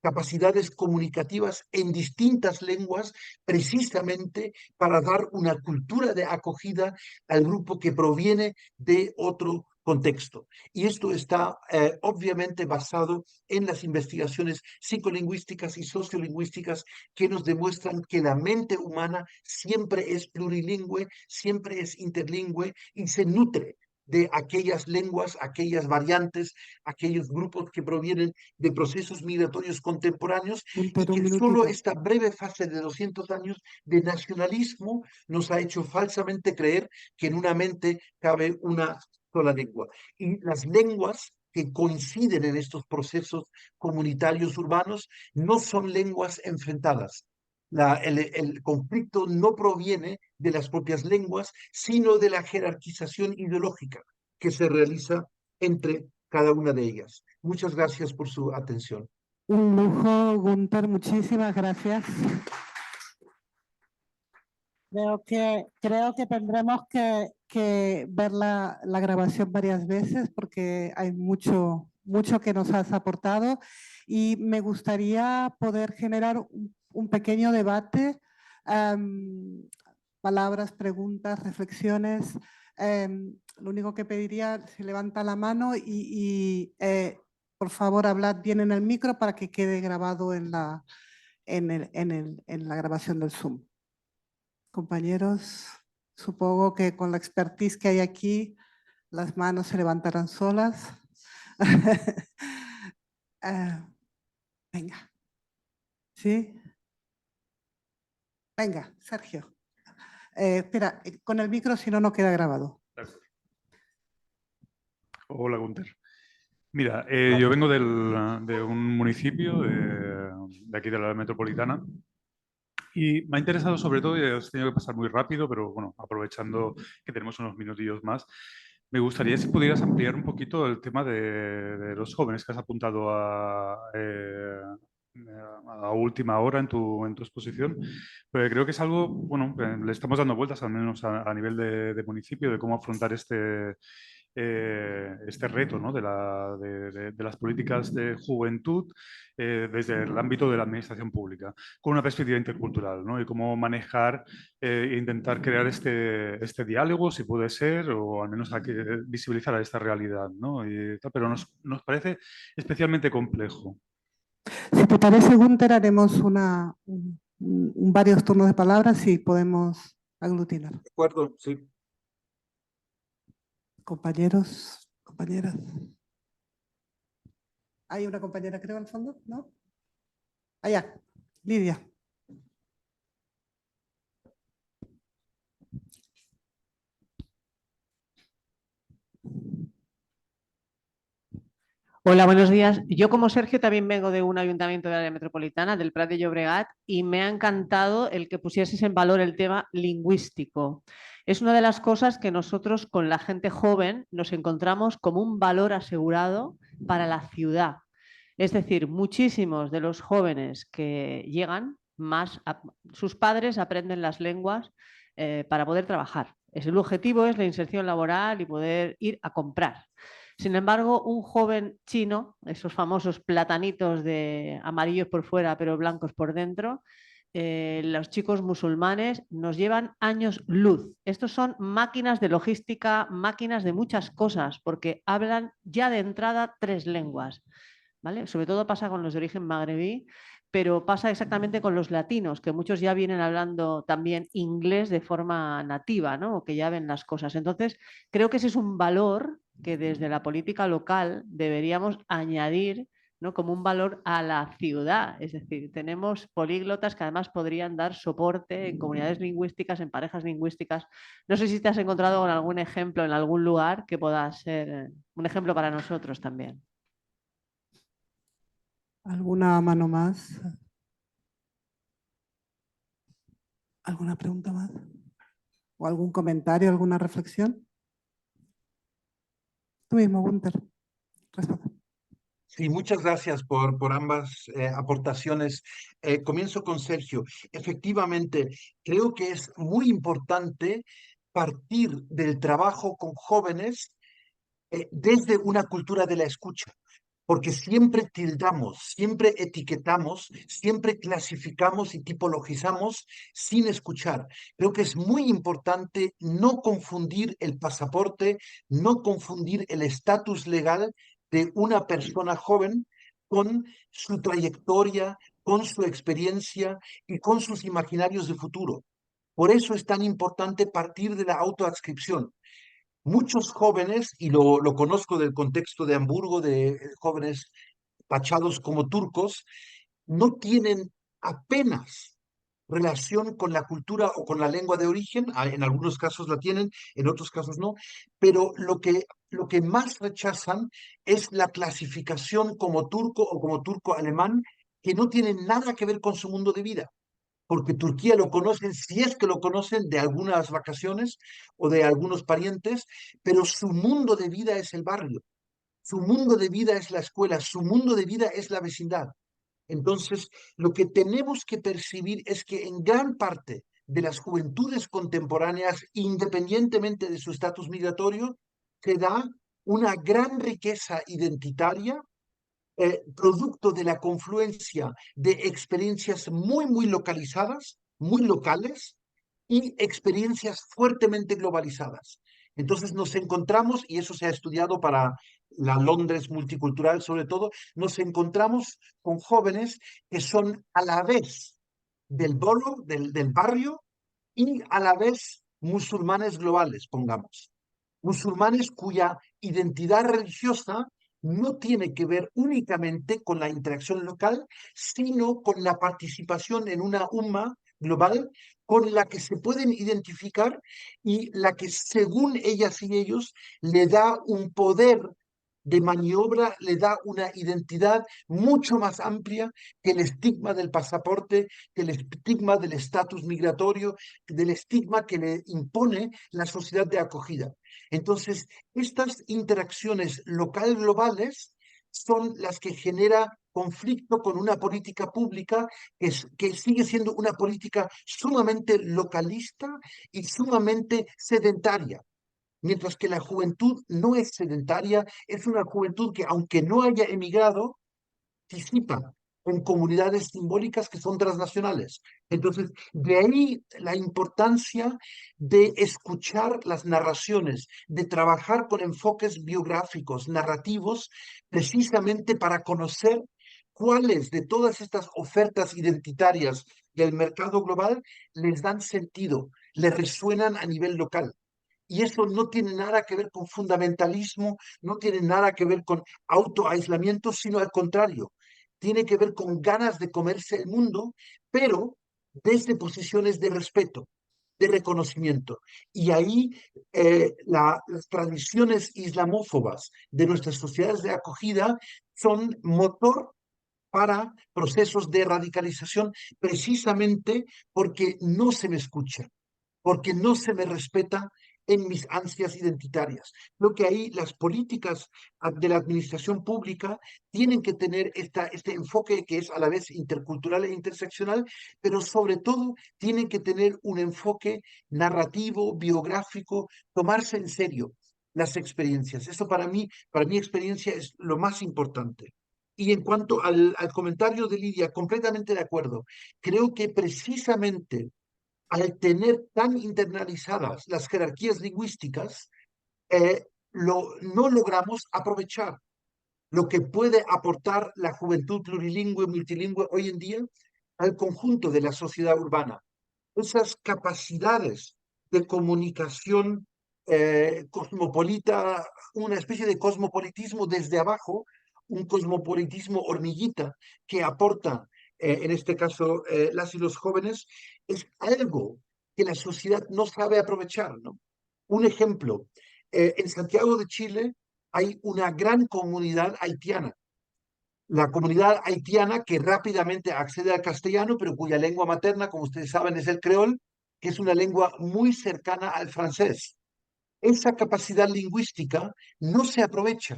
capacidades comunicativas en distintas lenguas, precisamente para dar una cultura de acogida al grupo que proviene de otro contexto. Y esto está obviamente basado en las investigaciones psicolingüísticas y sociolingüísticas que nos demuestran que la mente humana siempre es plurilingüe, siempre es interlingüe y se nutre de aquellas lenguas, aquellas variantes, aquellos grupos que provienen de procesos migratorios contemporáneos, y Gunter, un que solo minutito. esta breve fase de 200 años de nacionalismo nos ha hecho falsamente creer que en una mente cabe una sola lengua. Y las lenguas que coinciden en estos procesos comunitarios urbanos no son lenguas enfrentadas. El conflicto no proviene de las propias lenguas, sino de la jerarquización ideológica que se realiza entre cada una de ellas. Muchas gracias por su atención. Un lujo, Gunter, muchísimas gracias. Creo que tendremos que ver la grabación varias veces porque hay mucho que nos has aportado y me gustaría poder generar un pequeño debate, palabras, preguntas, reflexiones. Lo único que pediría, se levanta la mano por favor, hablad bien en el micro para que quede grabado en la grabación del Zoom. Compañeros, supongo que con la expertise que hay aquí, las manos se levantarán solas. Venga. ¿Sí? Venga, Sergio. Espera, con el micro, si no, no queda grabado. Hola, Gunter. Mira, yo vengo de un municipio de aquí de la metropolitana y me ha interesado sobre todo, y os he tenido que pasar muy rápido, pero bueno, aprovechando que tenemos unos minutillos más, me gustaría si pudieras ampliar un poquito el tema de los jóvenes que has apuntado a última hora en tu exposición, porque creo que es algo, bueno, le estamos dando vueltas al menos a nivel de municipio, de cómo afrontar este reto, ¿no? de las políticas de juventud desde el ámbito de la administración pública, con una perspectiva intercultural, ¿no? Y cómo manejar e intentar crear este diálogo, si puede ser, o al menos visibilizar esta realidad, ¿no? Pero nos parece especialmente complejo. Si te parece, Gunter, haremos varios turnos de palabras y podemos aglutinar. De acuerdo, sí. Compañeros, compañeras. ¿Hay una compañera, creo, al fondo? ¿No? Allá, Lidia. Hola, buenos días. Yo como Sergio también vengo de un ayuntamiento de área metropolitana, del Prat de Llobregat, y me ha encantado el que pusieses en valor el tema lingüístico. Es una de las cosas que nosotros con la gente joven nos encontramos como un valor asegurado para la ciudad. Es decir, muchísimos de los jóvenes que llegan, sus padres aprenden las lenguas para poder trabajar. El objetivo es la inserción laboral y poder ir a comprar. Sin embargo, un joven chino, esos famosos platanitos de amarillos por fuera pero blancos por dentro, los chicos musulmanes nos llevan años luz. Estos son máquinas de logística, máquinas de muchas cosas, porque hablan ya de entrada 3 lenguas. ¿Vale? Sobre todo pasa con los de origen magrebí, pero pasa exactamente con los latinos, que muchos ya vienen hablando también inglés de forma nativa, ¿no? O que ya ven las cosas. Entonces, creo que ese es un valor que desde la política local deberíamos añadir, ¿no? Como un valor a la ciudad. Es decir, tenemos políglotas que además podrían dar soporte en comunidades lingüísticas, en parejas lingüísticas. No sé si te has encontrado con algún ejemplo en algún lugar que pueda ser un ejemplo para nosotros también. ¿Alguna mano más? ¿Alguna pregunta más? ¿O algún comentario, alguna reflexión? Tú mismo, Gunter. Responde. Sí, muchas gracias por ambas aportaciones. Comienzo con Sergio. Efectivamente, creo que es muy importante partir del trabajo con jóvenes desde una cultura de la escucha. porque siempre tildamos, siempre etiquetamos, siempre clasificamos y tipologizamos sin escuchar. Creo que es muy importante no confundir el pasaporte, no confundir el estatus legal de una persona joven con su trayectoria, con su experiencia y con sus imaginarios de futuro. Por eso es tan importante partir de la autoadscripción. Muchos jóvenes, y lo conozco del contexto de Hamburgo, de jóvenes tachados como turcos, no tienen apenas relación con la cultura o con la lengua de origen. En algunos casos la tienen, en otros casos no, pero lo que más rechazan es la clasificación como turco o como turco-alemán, que no tiene nada que ver con su mundo de vida, porque Turquía lo conocen, si es que lo conocen, de algunas vacaciones o de algunos parientes, pero su mundo de vida es el barrio, su mundo de vida es la escuela, su mundo de vida es la vecindad. Entonces, lo que tenemos que percibir es que en gran parte de las juventudes contemporáneas, independientemente de su estatus migratorio, se da una gran riqueza identitaria, producto de la confluencia de experiencias muy localizadas, muy locales, y experiencias fuertemente globalizadas. Entonces nos encontramos, y eso se ha estudiado para la Londres multicultural sobre todo, nos encontramos con jóvenes que son a la vez del borough, del barrio, y a la vez musulmanes globales, pongamos. Musulmanes cuya identidad religiosa no tiene que ver únicamente con la interacción local, sino con la participación en una umma global con la que se pueden identificar y la que, según ellas y ellos, le da un poder de maniobra, le da una identidad mucho más amplia que el estigma del pasaporte, que el estigma del estatus migratorio, del estigma que le impone la sociedad de acogida. Entonces, estas interacciones local-globales son las que genera conflicto con una política pública que sigue siendo una política sumamente localista y sumamente sedentaria. Mientras que la juventud no es sedentaria, es una juventud que, aunque no haya emigrado, participa en comunidades simbólicas que son transnacionales. Entonces, de ahí la importancia de escuchar las narraciones, de trabajar con enfoques biográficos, narrativos, precisamente para conocer cuáles de todas estas ofertas identitarias del mercado global les dan sentido, les resuenan a nivel local. Y eso no tiene nada que ver con fundamentalismo, no tiene nada que ver con autoaislamiento, sino al contrario, tiene que ver con ganas de comerse el mundo, pero desde posiciones de respeto, de reconocimiento. Y ahí las tradiciones islamófobas de nuestras sociedades de acogida son motor para procesos de radicalización, precisamente porque no se me escucha, porque no se me respeta en mis ansias identitarias. Creo que ahí las políticas de la administración pública tienen que tener este enfoque que es a la vez intercultural e interseccional, pero sobre todo tienen que tener un enfoque narrativo, biográfico, tomarse en serio las experiencias. Eso para mí, para mi experiencia, es lo más importante. Y en cuanto al comentario de Lidia, completamente de acuerdo. Creo que precisamente al tener tan internalizadas las jerarquías lingüísticas, no logramos aprovechar lo que puede aportar la juventud plurilingüe, multilingüe hoy en día al conjunto de la sociedad urbana. Esas capacidades de comunicación cosmopolita, una especie de cosmopolitismo desde abajo, un cosmopolitismo hormiguita que aporta, en este caso, las y los jóvenes, es algo que la sociedad no sabe aprovechar, ¿no? Un ejemplo, en Santiago de Chile hay una gran comunidad haitiana. La comunidad haitiana que rápidamente accede al castellano, pero cuya lengua materna, como ustedes saben, es el creol, que es una lengua muy cercana al francés. Esa capacidad lingüística no se aprovecha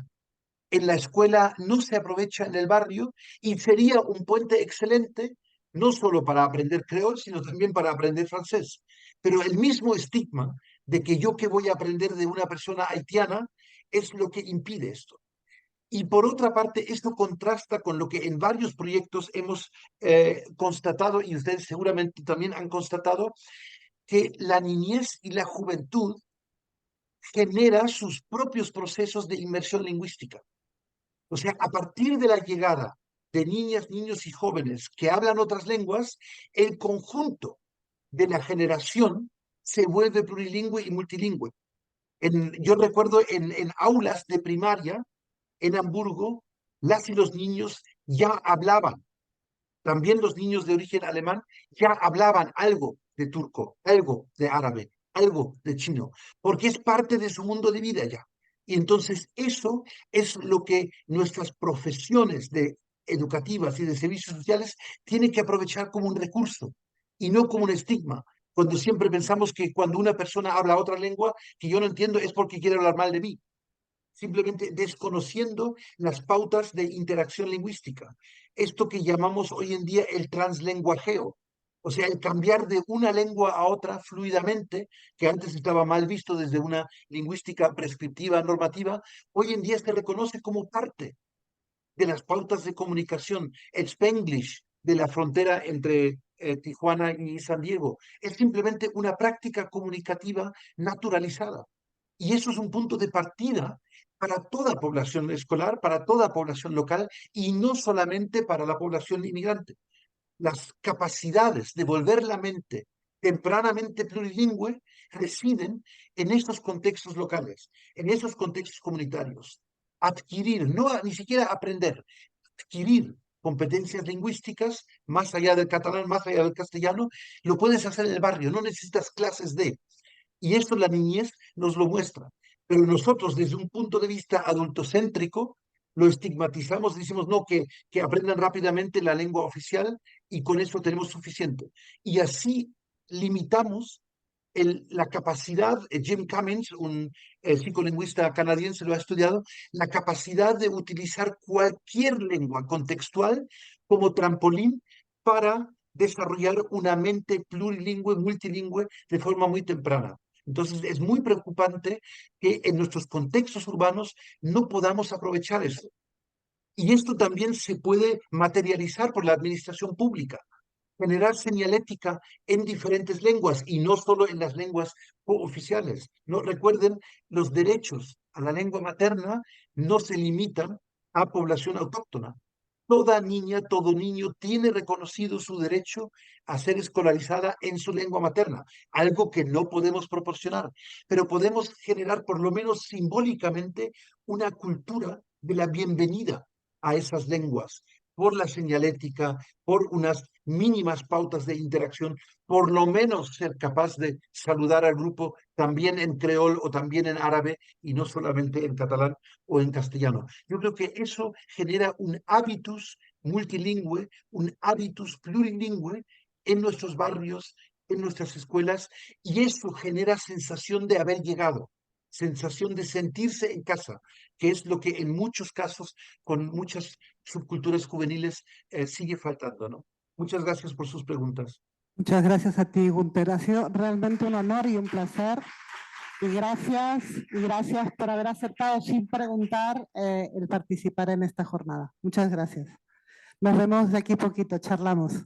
en la escuela, no se aprovecha en el barrio, y sería un puente excelente no solo para aprender creol, sino también para aprender francés. Pero el mismo estigma de que yo que voy a aprender de una persona haitiana es lo que impide esto. Y por otra parte, esto contrasta con lo que en varios proyectos hemos constatado, y ustedes seguramente también han constatado, que la niñez y la juventud genera sus propios procesos de inmersión lingüística. O sea, a partir de la llegada de niñas, niños y jóvenes que hablan otras lenguas, el conjunto de la generación se vuelve plurilingüe y multilingüe. Yo recuerdo en aulas de primaria en Hamburgo, las y los niños ya hablaban, también los niños de origen alemán ya hablaban algo de turco, algo de árabe, algo de chino, porque es parte de su mundo de vida ya. Y entonces eso es lo que nuestras profesiones educativas y de servicios sociales tienen que aprovechar como un recurso y no como un estigma. Cuando siempre pensamos que cuando una persona habla otra lengua que yo no entiendo es porque quiere hablar mal de mí, simplemente desconociendo las pautas de interacción lingüística. Esto que llamamos hoy en día el translenguajeo, o sea, el cambiar de una lengua a otra fluidamente, que antes estaba mal visto desde una lingüística prescriptiva, normativa, hoy en día se reconoce como parte de las pautas de comunicación. El Spanglish de la frontera entre Tijuana y San Diego es simplemente una práctica comunicativa naturalizada. Y eso es un punto de partida para toda población escolar, para toda población local y no solamente para la población inmigrante. Las capacidades de volver la mente tempranamente plurilingüe residen en estos contextos locales, en esos contextos comunitarios. Adquirir, ni siquiera aprender, adquirir competencias lingüísticas más allá del catalán, más allá del castellano, lo puedes hacer en el barrio, no necesitas clases de. Y esto la niñez nos lo muestra. Pero nosotros, desde un punto de vista adultocéntrico, lo estigmatizamos, decimos, no, que aprendan rápidamente la lengua oficial y con eso tenemos suficiente. Y así limitamos la capacidad, Jim Cummings, un psicolingüista canadiense, lo ha estudiado, la capacidad de utilizar cualquier lengua contextual como trampolín para desarrollar una mente plurilingüe, multilingüe de forma muy temprana. Entonces es muy preocupante que en nuestros contextos urbanos no podamos aprovechar eso. Y esto también se puede materializar por la administración pública, generar señalética en diferentes lenguas y no solo en las lenguas oficiales. No, recuerden, los derechos a la lengua materna no se limitan a población autóctona. Toda niña, todo niño tiene reconocido su derecho a ser escolarizada en su lengua materna, algo que no podemos proporcionar, pero podemos generar por lo menos simbólicamente una cultura de la bienvenida a esas lenguas, por la señalética, por unas mínimas pautas de interacción, por lo menos ser capaz de saludar al grupo también en creol o también en árabe y no solamente en catalán o en castellano. Yo creo que eso genera un hábitus multilingüe, un hábitus plurilingüe en nuestros barrios, en nuestras escuelas, y eso genera sensación de haber llegado, sensación de sentirse en casa, que es lo que en muchos casos, con muchas subculturas juveniles, sigue faltando, ¿no? Muchas gracias por sus preguntas. Muchas gracias a ti, Gunter. Ha sido realmente un honor y un placer. Y gracias por haber aceptado sin preguntar el participar en esta jornada. Muchas gracias. Nos vemos de aquí poquito, charlamos.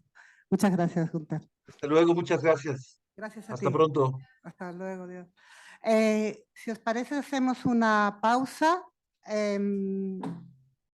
Muchas gracias, Gunter. Hasta luego, muchas gracias. Gracias a ti. Hasta pronto. Hasta luego, Dios. Si os parece, hacemos una pausa.